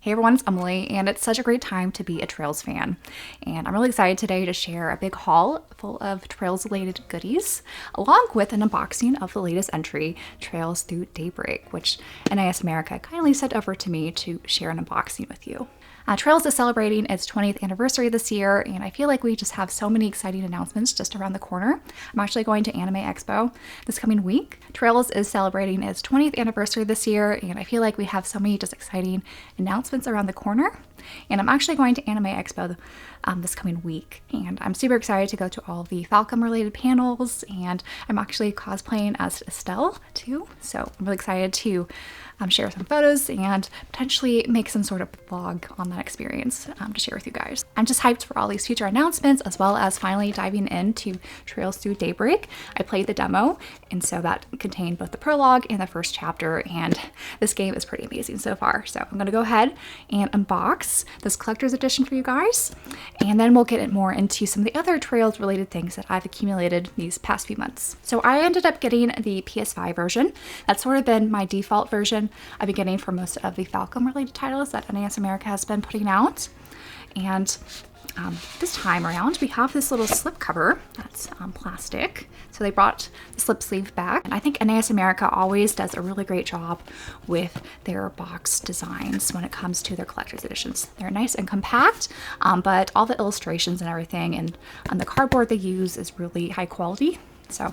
Hey everyone, it's Emily, and it's such a great time to be a Trails fan. And I'm really excited today to share a big haul full of Trails related goodies, along with an unboxing of the latest entry, Trails Through Daybreak, which NIS America kindly sent over to me to share an unboxing with you. Trails is celebrating its 20th anniversary this year, and I feel like we just have so many exciting announcements just around the corner. I'm actually going to Anime Expo this coming week. Trails is celebrating its 20th anniversary this year, and I feel like we have so many just exciting announcements around the corner. And I'm actually going to Anime Expo this coming week, and I'm super excited to go to all the Falcom related panels, and I'm actually cosplaying as Estelle too, so I'm really excited to share some photos and potentially make some sort of vlog on that experience to share with you guys. I'm just hyped for all these future announcements, as well as finally diving into Trails Through Daybreak. I played the demo, and so that contained both the prologue and the first chapter, and this game is pretty amazing so far. So I'm gonna go ahead and unbox this collector's edition for you guys, and then we'll get more into some of the other Trails related things that I've accumulated these past few months. So I ended up getting the PS5 version. That's sort of been my default version I've been getting for most of the Falcom related titles that NIS America has been putting out. And this time around, we have this little slip cover that's plastic. So they brought the slip sleeve back. And I think NIS America always does a really great job with their box designs when it comes to their collector's editions. They're nice and compact, but all the illustrations and everything and the cardboard they use is really high quality. So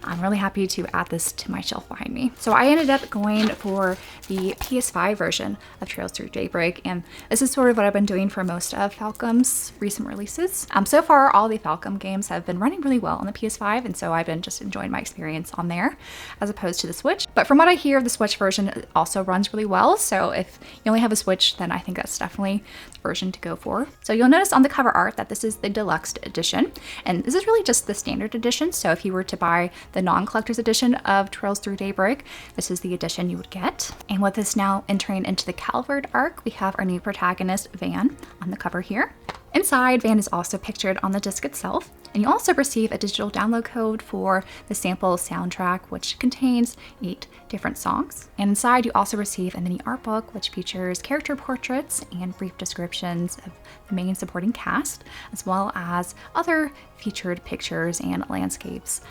I'm really happy to add this to my shelf behind me. So I ended up going for the PS5 version of Trails Through Daybreak, and this is sort of what I've been doing for most of Falcom's recent releases. So far, all the Falcom games have been running really well on the PS5, and so I've been just enjoying my experience on there as opposed to the Switch. But from what I hear, the Switch version also runs really well, so if you only have a Switch, then I think that's definitely the version to go for. So you'll notice on the cover art that this is the deluxe edition, and this is really just the standard edition, so if you were to buy the non-collector's edition of Trails Through Daybreak, this is the edition you would get. And with this now entering into the Calvard arc, we have our new protagonist, Van, on the cover here. Inside, Van is also pictured on the disc itself, and you also receive a digital download code for the sample soundtrack, which contains 8 different songs. And inside, you also receive a mini art book, which features character portraits and brief descriptions of the main supporting cast, as well as other featured pictures and landscapes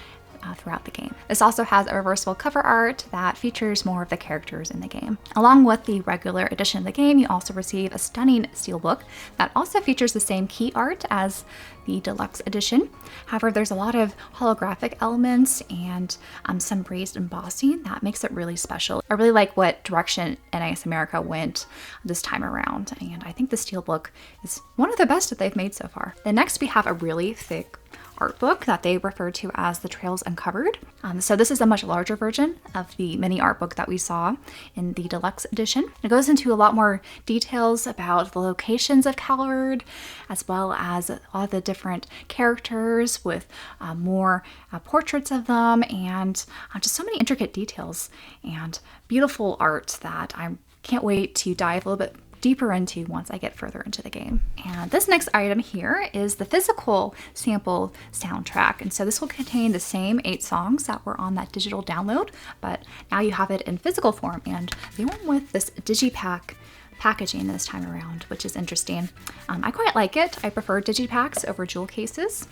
throughout the game. This also has a reversible cover art that features more of the characters in the game. Along with the regular edition of the game, you also receive a stunning steelbook that also features the same key art as the deluxe edition. However, there's a lot of holographic elements and some raised embossing that makes it really special. I really like what direction NIS America went this time around, and I think the steelbook is one of the best that they've made so far. Then next, we have a really thick art book that they refer to as the Trails Uncovered. So this is a much larger version of the mini art book that we saw in the deluxe edition. It goes into a lot more details about the locations of Calvard, as well as all the different characters with more portraits of them, and just so many intricate details and beautiful art that I can't wait to dive a little bit deeper into once I get further into the game. And this next item here is the physical sample soundtrack. And so this will contain the same 8 songs that were on that digital download, but now you have it in physical form. And they went with this digipack packaging this time around, which is interesting. I quite like it. I prefer digipacks over jewel cases.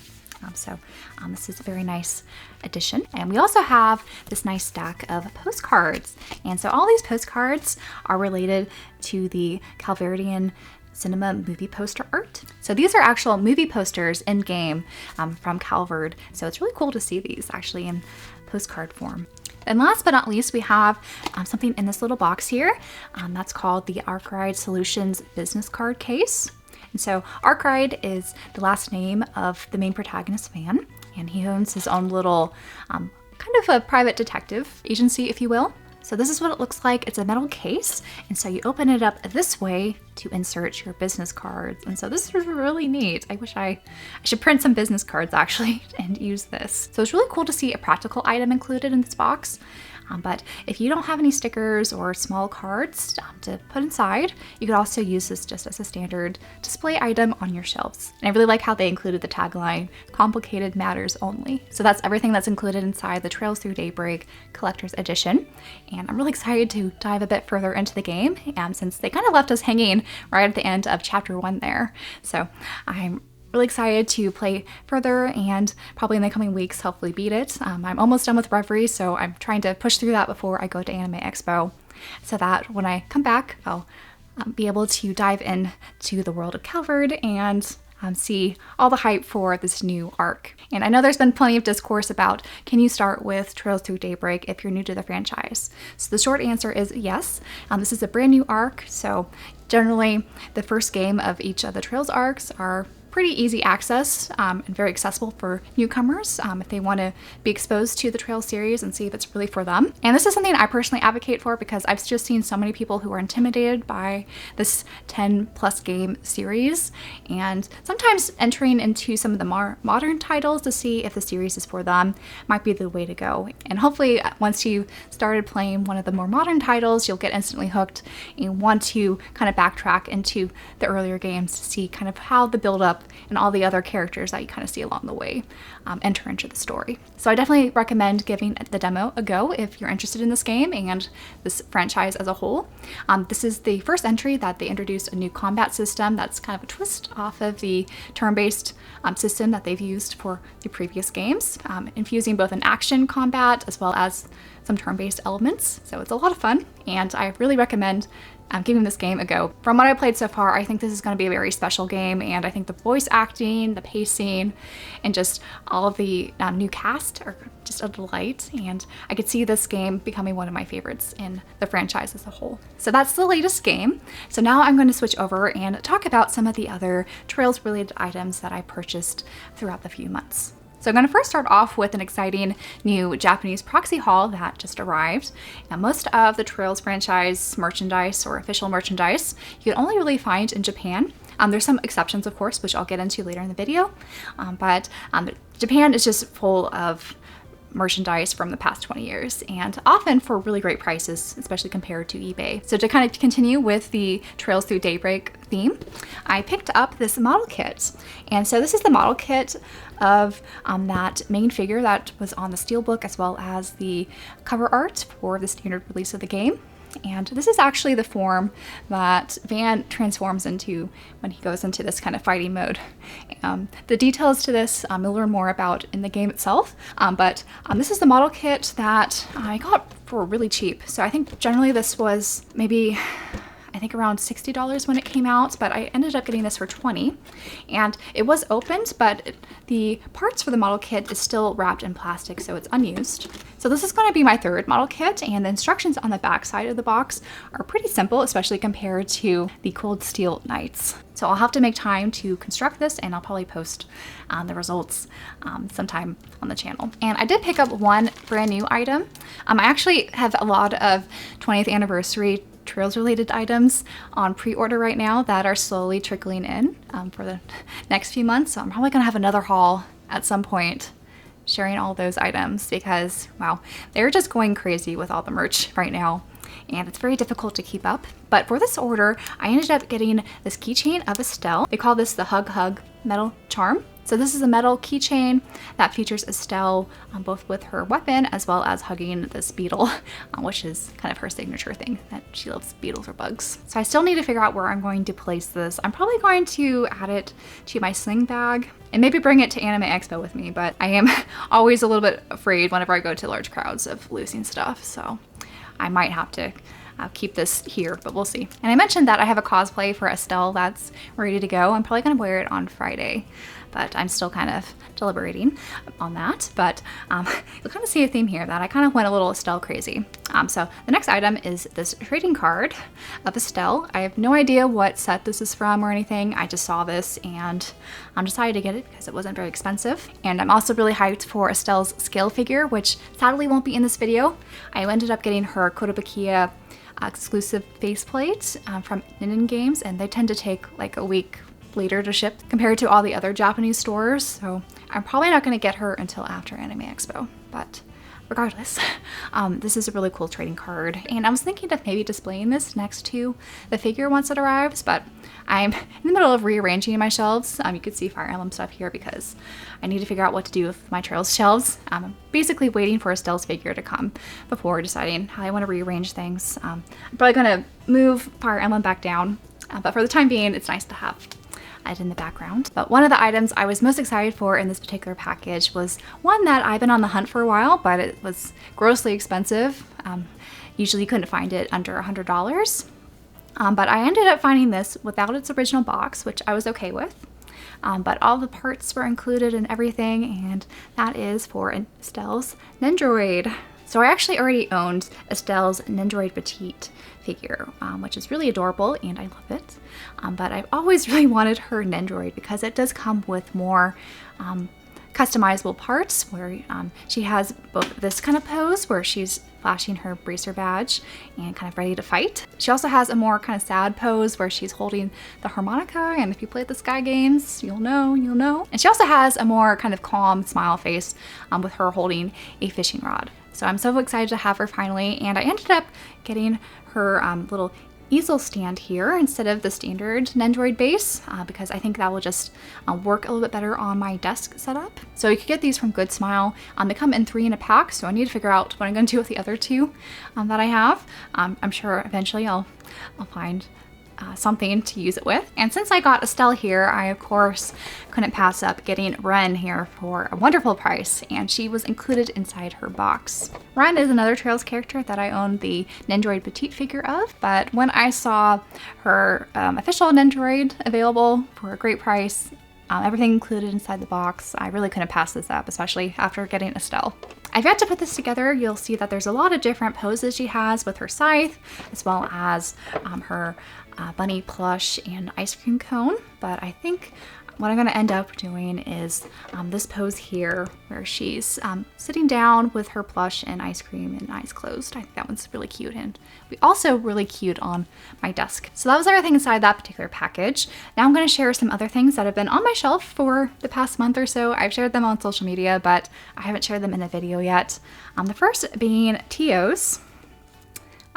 This is a very nice addition. And we also have this nice stack of postcards. And so all these postcards are related to the Calvardian cinema movie poster art. So these are actual movie posters in game from Calvard. So it's really cool to see these actually in postcard form. And last but not least, we have something in this little box here that's called the Arkwright Solutions business card case. And so Arkwright is the last name of the main protagonist, Van, and he owns his own little kind of a private detective agency, if you will. So this is what it looks like. It's a metal case, and so you open it up this way to insert your business cards. And so this is really neat. I wish I should print some business cards actually and use this. So it's really cool to see a practical item included in this box. But if you don't have any stickers or small cards to put inside, you could also use this just as a standard display item on your shelves. And I really like how they included the tagline, "Complicated Matters Only." So that's everything that's included inside the Trails Through Daybreak Collector's Edition. And I'm really excited to dive a bit further into the game, since they kind of left us hanging right at the end of chapter 1 there. So I'm really excited to play further and probably in the coming weeks hopefully beat it. I'm almost done with Reverie, so I'm trying to push through that before I go to Anime Expo, so that when I come back I'll be able to dive into the world of Calvard and see all the hype for this new arc. And I know there's been plenty of discourse about, can you start with Trails Through Daybreak if you're new to the franchise? So the short answer is yes. This is a brand new arc, so generally the first game of each of the Trails arcs are pretty easy access and very accessible for newcomers if they want to be exposed to the Trails series and see if it's really for them. And this is something I personally advocate for because I've just seen so many people who are intimidated by this 10+ game series, and sometimes entering into some of the more modern titles to see if the series is for them might be the way to go. And hopefully once you started playing one of the more modern titles, you'll get instantly hooked and want to kind of backtrack into the earlier games to see kind of how the build up and all the other characters that you kind of see along the way enter into the story. So I definitely recommend giving the demo a go if you're interested in this game and this franchise as a whole. This is the first entry that they introduced a new combat system that's kind of a twist off of the turn-based system that they've used for the previous games, infusing both an action combat as well as some turn-based elements. So it's a lot of fun, and I really recommend giving this game a go. From what I played so far, I think this is going to be a very special game, and I think the voice acting, the pacing, and just all of the new cast are just a delight, and I could see this game becoming one of my favorites in the franchise as a whole. So that's the latest game. So now I'm going to switch over and talk about some of the other Trails related items that I purchased throughout the few months. So I'm going to first start off with an exciting new Japanese proxy haul that just arrived. Now, most of the Trails franchise merchandise or official merchandise you can only really find in Japan. There's some exceptions, of course, which I'll get into later in the video, but Japan is just full of merchandise from the past 20 years, and often for really great prices, especially compared to eBay. So to kind of continue with the Trails Through Daybreak theme, I picked up this model kit. And so this is the model kit of that main figure that was on the steelbook, as well as the cover art for the standard release of the game. And this is actually the form that Van transforms into when he goes into this kind of fighting mode. The details to this you'll learn more about in the game itself, but this is the model kit that I got for really cheap. So I think generally this was maybe around $60 when it came out, but I ended up getting this for $20, and it was opened, but the parts for the model kit is still wrapped in plastic, so it's unused. So this is going to be my third model kit, and the instructions on the back side of the box are pretty simple, especially compared to the Cold Steel Knights. So I'll have to make time to construct this, and I'll probably post the results sometime on the channel. And I did pick up one brand new item. I actually have a lot of 20th anniversary Trails related items on pre-order right now that are slowly trickling in for the next few months. So I'm probably gonna have another haul at some point sharing all those items because, wow, they're just going crazy with all the merch right now, and it's very difficult to keep up. But for this order, I ended up getting this keychain of Estelle. They call this the Hug Hug metal charm. So this is a metal keychain that features Estelle both with her weapon as well as hugging this beetle, which is kind of her signature thing, that she loves beetles or bugs. So I still need to figure out where I'm going to place this. I'm probably going to add it to my sling bag and maybe bring it to Anime Expo with me, but I am always a little bit afraid whenever I go to large crowds of losing stuff. So I might have to keep this here, but we'll see. And I mentioned that I have a cosplay for Estelle that's ready to go. I'm probably gonna wear it on Friday, but I'm still kind of deliberating on that. But you'll kind of see a theme here that I kind of went a little Estelle crazy. So the next item is this trading card of Estelle. I have no idea what set this is from or anything. I just saw this and I decided to get it because it wasn't very expensive. And I'm also really hyped for Estelle's scale figure, which sadly won't be in this video. I ended up getting her Kotobukiya exclusive faceplate from Nin Games, and they tend to take like a week later to ship compared to all the other Japanese stores. So I'm probably not going to get her until after Anime Expo, but regardless, this is a really cool trading card, and I was thinking of maybe displaying this next to the figure once it arrives, but I'm in the middle of rearranging my shelves. You can see Fire Emblem stuff here because I need to figure out what to do with my Trails shelves. I'm basically waiting for Estelle's figure to come before deciding how I want to rearrange things. I'm probably going to move Fire Emblem back down, but for the time being, it's nice to have it in the background. But one of the items I was most excited for in this particular package was one that I've been on the hunt for a while, but it was grossly expensive. Usually you couldn't find it under $100. But I ended up finding this without its original box, which I was okay with. But all the parts were included and everything, and that is for Estelle's Nendoroid. So I actually already owned Estelle's Nendoroid Petite figure, which is really adorable and I love it. But I've always really wanted her Nendoroid because it does come with more customizable parts where she has both this kind of pose where she's flashing her bracer badge and kind of ready to fight. She also has a more kind of sad pose where she's holding the harmonica, and if you played the Sky games, you'll know. And she also has a more kind of calm smile face with her holding a fishing rod. So I'm so excited to have her finally, and I ended up getting her little easel stand here instead of the standard Nendoroid base because I think that will just work a little bit better on my desk setup. So you could get these from Good Smile. They come in 3 in a pack, so I need to figure out what I'm going to do with the other 2 that I have. I'm sure eventually I'll find something to use it with. And since I got Estelle here, I of course couldn't pass up getting Ren here for a wonderful price, and she was included inside her box. Ren is another Trails character that I own the Nendoroid Petite figure of, but when I saw her official Nendoroid available for a great price, everything included inside the box, I really couldn't pass this up, especially after getting Estelle. I've yet to put this together. You'll see that there's a lot of different poses she has with her scythe, as well as her bunny plush and ice cream cone. But I think what I'm going to end up doing is this pose here where she's sitting down with her plush and ice cream and eyes closed. I think that one's really cute and also really cute on my desk. So that was everything inside that particular package. Now I'm going to share some other things that have been on my shelf for the past month or so. I've shared them on social media, but I haven't shared them in a video yet. The first being Tio's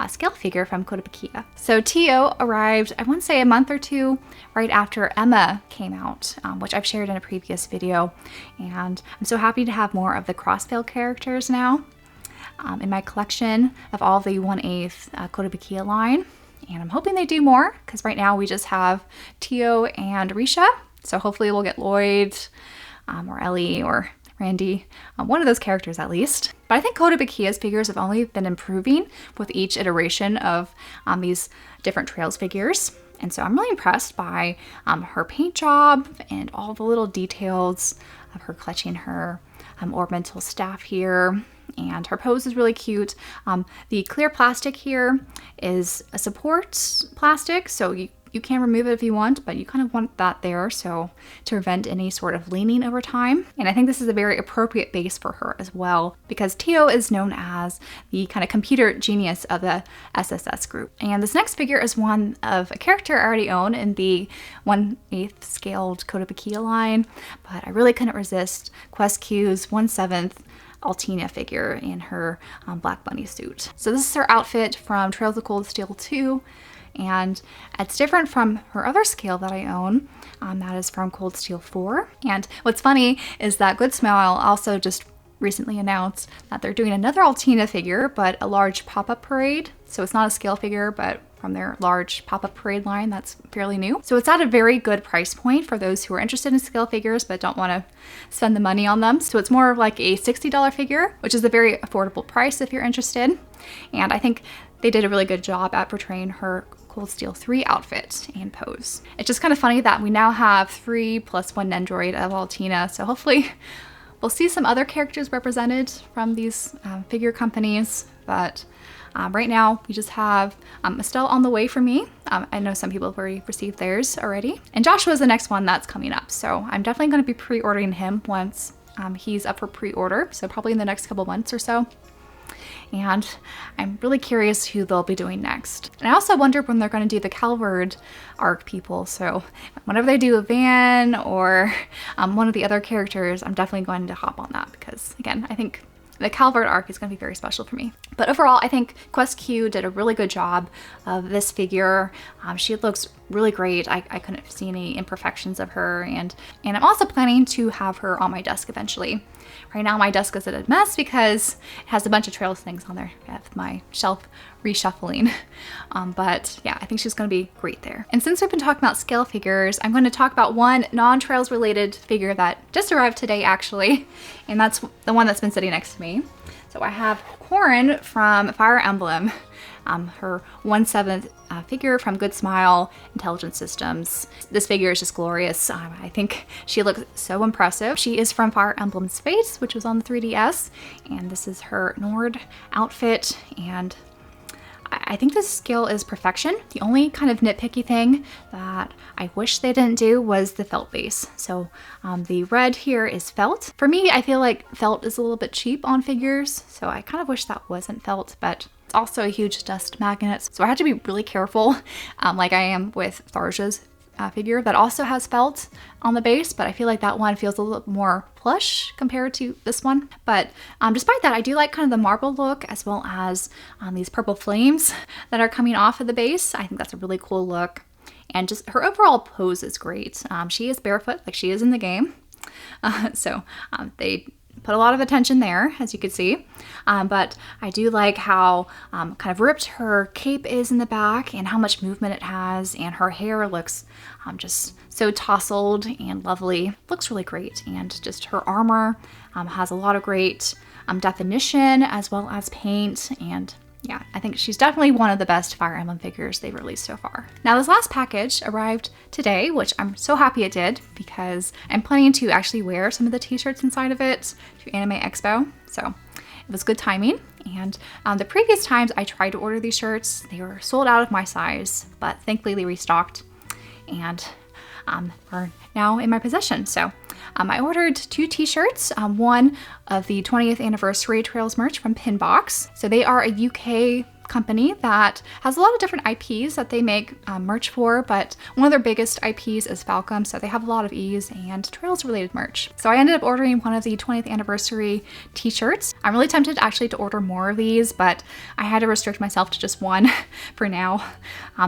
scale figure from Kotobukiya. So Tio arrived, I want to say a month or 2 right after Emma came out, which I've shared in a previous video. And I'm so happy to have more of the Crossveil characters now in my collection of all the 1/8 Kotobukiya line. And I'm hoping they do more because right now we just have Tio and Risha. So hopefully we'll get Lloyd or Ellie or Randy, one of those characters at least. But I think Kotobukiya's figures have only been improving with each iteration of these different Trails figures. And so I'm really impressed by her paint job and all the little details of her clutching her ornamental staff here. And her pose is really cute. The clear plastic here is a support plastic, so you can remove it if you want, but you kind of want that there so to prevent any sort of leaning over time. And I think this is a very appropriate base for her as well because Tio is known as the kind of computer genius of the SSS group. And this next figure is one of a character I already own in the 1/8 scaled Kotobukiya line, but I really couldn't resist Quest Q's 1/7 Altina figure in her black bunny suit. So this is her outfit from Trails of Cold Steel 2. And it's different from her other scale that I own, that is from Cold Steel 4. And what's funny is that Good Smile also just recently announced that they're doing another Altina figure, but a large pop-up parade. So it's not a scale figure, but from their large pop-up parade line that's fairly new. So it's at a very good price point for those who are interested in scale figures but don't want to spend the money on them. So it's more of like a $60 figure, which is a very affordable price if you're interested. And I think they did a really good job at portraying her Cold Steel 3 outfit and pose. It's just kind of funny that we now have 3 + 1 Nendoroid of Altina, so hopefully we'll see some other characters represented from these figure companies, but right now we just have Estelle on the way for me. I know some people have already received theirs already. And Joshua is the next one that's coming up, so I'm definitely going to be pre-ordering him once he's up for pre-order, so probably in the next couple months or so. And I'm really curious who they'll be doing next. And I also wonder when they're going to do the Calvard arc people. So whenever they do a Van or one of the other characters, I'm definitely going to hop on that because, again, I think The Calvert arc is going to be very special for me. But overall, I think Quest Q did a really good job of this figure. She looks really great. I couldn't see any imperfections of her, and I'm also planning to have her on my desk eventually. Right now my desk is a mess because it has a bunch of Trails things on there with my shelf reshuffling. But yeah, I think she's going to be great there. And since we've been talking about scale figures, I'm going to talk about one non-Trails related figure that just arrived today actually, and that's the one that's been sitting next to me. So I have Corin from Fire Emblem, her 1/7 figure from Good Smile Intelligent Systems. This figure is just glorious. I think she looks so impressive. She is from Fire Emblem Space, which was on the 3DS, and this is her Nord outfit, and I think this scale is perfection. The only kind of nitpicky thing that I wish they didn't do was the felt base. So the red here is felt. For me, I feel like felt is a little bit cheap on figures, so I kind of wish that wasn't felt, but it's also a huge dust magnet. So I have to be really careful, like I am with Tharja's figure that also has felt on the base, but I feel like that one feels a little more plush compared to this one. But despite that, I do like kind of the marble look, as well as these purple flames that are coming off of the base. I think that's a really cool look, and just her overall pose is great. She is barefoot like she is in the game, so they put a lot of attention there, as you can see. But I do like how kind of ripped her cape is in the back and how much movement it has, and her hair looks just so tousled and lovely. Looks really great, and just her armor has a lot of great definition as well as paint, and yeah, I think she's definitely one of the best Fire Emblem figures they've released so far. Now this last package arrived today, which I'm so happy it did because I'm planning to actually wear some of the t-shirts inside of it to Anime Expo. So it was good timing. And the previous times I tried to order these shirts, they were sold out of my size, but thankfully they restocked and are now in my possession. So I ordered 2 t-shirts, one of the 20th anniversary Trails merch from PinBox. So they are a UK company that has a lot of different IPs that they make merch for, but one of their biggest IPs is Falcom, so they have a lot of E's and Trails related merch. So I ended up ordering one of the 20th anniversary t-shirts. I'm really tempted actually to order more of these, but I had to restrict myself to just one for now.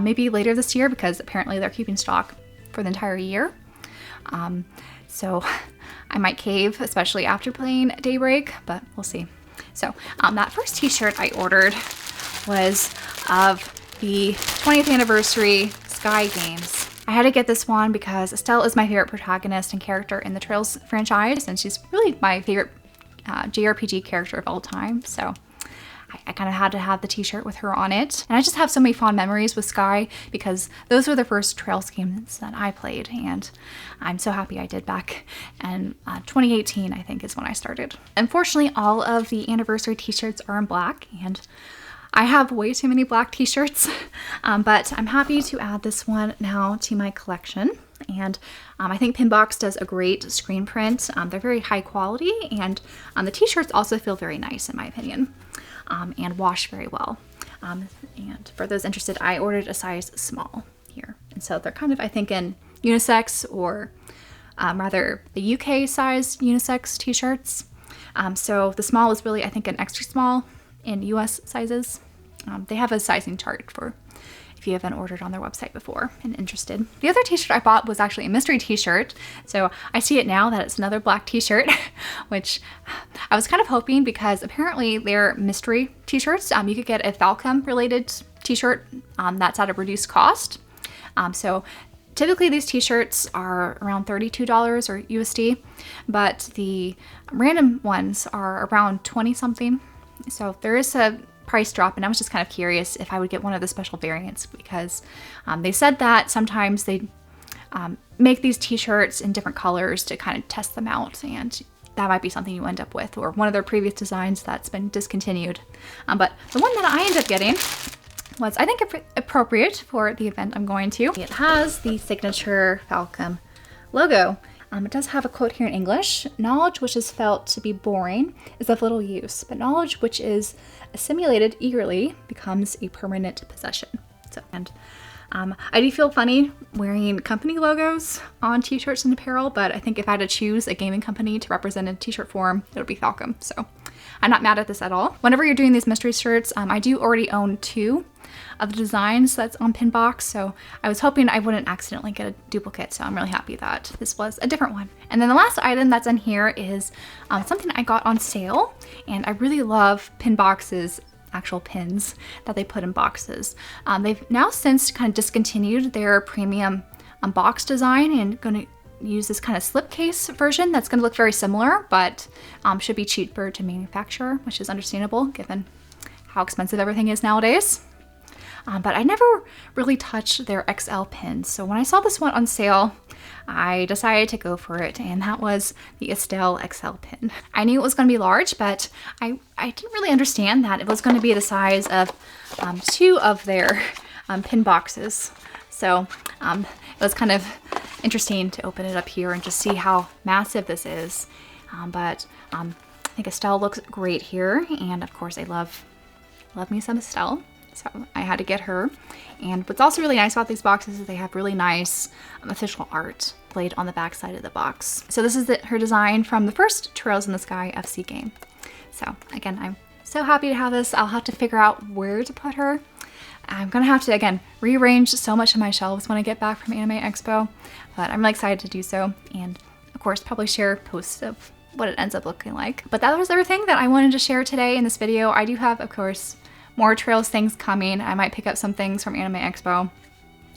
Maybe later this year, because apparently they're keeping stock for the entire year. So I might cave, especially after playing Daybreak, but we'll see. So that first t-shirt I ordered was of the 20th anniversary Sky games. I had to get this one because Estelle is my favorite protagonist and character in the Trails franchise, and she's really my favorite JRPG character of all time. So I kind of had to have the t-shirt with her on it. And I just have so many fond memories with Sky because those were the first Trails games that I played, and I'm so happy I did back in 2018, I think is when I started. Unfortunately, all of the anniversary t-shirts are in black, and I have way too many black t-shirts, but I'm happy to add this one now to my collection. And I think PinBox does a great screen print. They're very high quality, and the t-shirts also feel very nice in my opinion. And wash very well. And for those interested, I ordered a size small here. And so they're kind of, I think, in unisex, or rather the UK size unisex t-shirts. So the small is really, I think, an extra small in US sizes. They have a sizing chart for if you haven't ordered on their website before and interested. The other t-shirt I bought was actually a mystery t-shirt. So I see it now that it's another black t-shirt, which I was kind of hoping, because apparently they're mystery t-shirts. You could get a Falcom related t-shirt that's at a reduced cost. So typically these t-shirts are around $32 or USD, but the random ones are around 20 something. So there is a price drop, and I was just kind of curious if I would get one of the special variants, because they said that sometimes they make these t-shirts in different colors to kind of test them out, and that might be something you end up with, or one of their previous designs that's been discontinued. But the one that I ended up getting was, I think, appropriate for the event I'm going to. It has the signature Falcom logo. It does have a quote here in English: "Knowledge which is felt to be boring is of little use, but knowledge which is assimilated eagerly becomes a permanent possession." So, and I do feel funny wearing company logos on t-shirts and apparel, but I think if I had to choose a gaming company to represent in t-shirt form, it would be Falcom. So I'm not mad at this at all. Whenever you're doing these mystery shirts, I do already own 2 of the designs that's on PinBox, so I was hoping I wouldn't accidentally get a duplicate, so I'm really happy that this was a different one. And then the last item that's in here is something I got on sale, and I really love PinBox's actual pins that they put in boxes. They've now since kind of discontinued their premium box design and going to use this kind of slipcase version that's going to look very similar, but should be cheaper to manufacture, which is understandable given how expensive everything is nowadays. But I never really touched their XL pins. So when I saw this one on sale, I decided to go for it, and that was the Estelle XL pin. I knew it was going to be large, but I didn't really understand that it was going to be the size of 2 of their pin boxes. So it was kind of interesting to open it up here and just see how massive this is. But I think Estelle looks great here, and of course I love me some Estelle. So I had to get her. And what's also really nice about these boxes is they have really nice official art laid on the back side of the box. So this is her design from the first Trails in the Sky FC game. So again, I'm so happy to have this. I'll have to figure out where to put her. I'm gonna have to, again, rearrange so much of my shelves when I get back from Anime Expo, but I'm really excited to do so. And of course, probably share posts of what it ends up looking like. But that was everything that I wanted to share today in this video. I do have, of course, more Trails things coming. I might pick up some things from Anime Expo.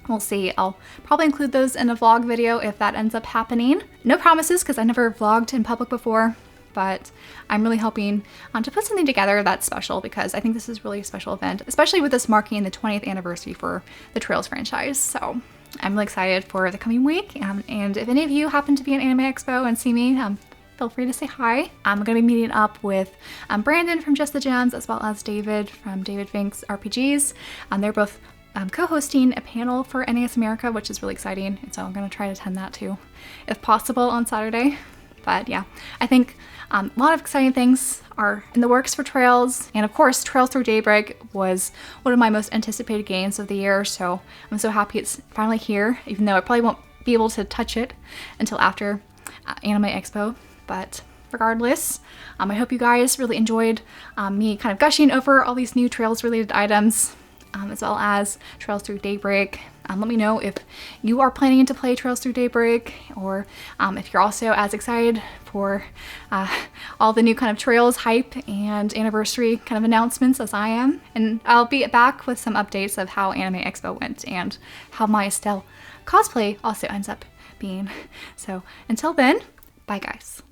We'll see. I'll probably include those in a vlog video if that ends up happening. No promises because I never vlogged in public before, but I'm really hoping to put something together that's special because I think this is really a special event, especially with this marking the 20th anniversary for the Trails franchise. So I'm really excited for the coming week. And if any of you happen to be at Anime Expo and see me, feel free to say hi. I'm going to be meeting up with Brandon from Just the Gems as well as David from David Vink's RPGs. They're both co-hosting a panel for NAS America, which is really exciting. And so I'm going to try to attend that too, if possible, on Saturday. But yeah, I think a lot of exciting things are in the works for Trails. And of course, Trails Through Daybreak was one of my most anticipated games of the year. So I'm so happy it's finally here, even though I probably won't be able to touch it until after Anime Expo. But regardless, I hope you guys really enjoyed me kind of gushing over all these new Trails related items, as well as Trails Through Daybreak. Let me know if you are planning to play Trails Through Daybreak, or if you're also as excited for all the new kind of Trails hype and anniversary kind of announcements as I am. And I'll be back with some updates of how Anime Expo went and how my Estelle cosplay also ends up being. So until then, bye guys.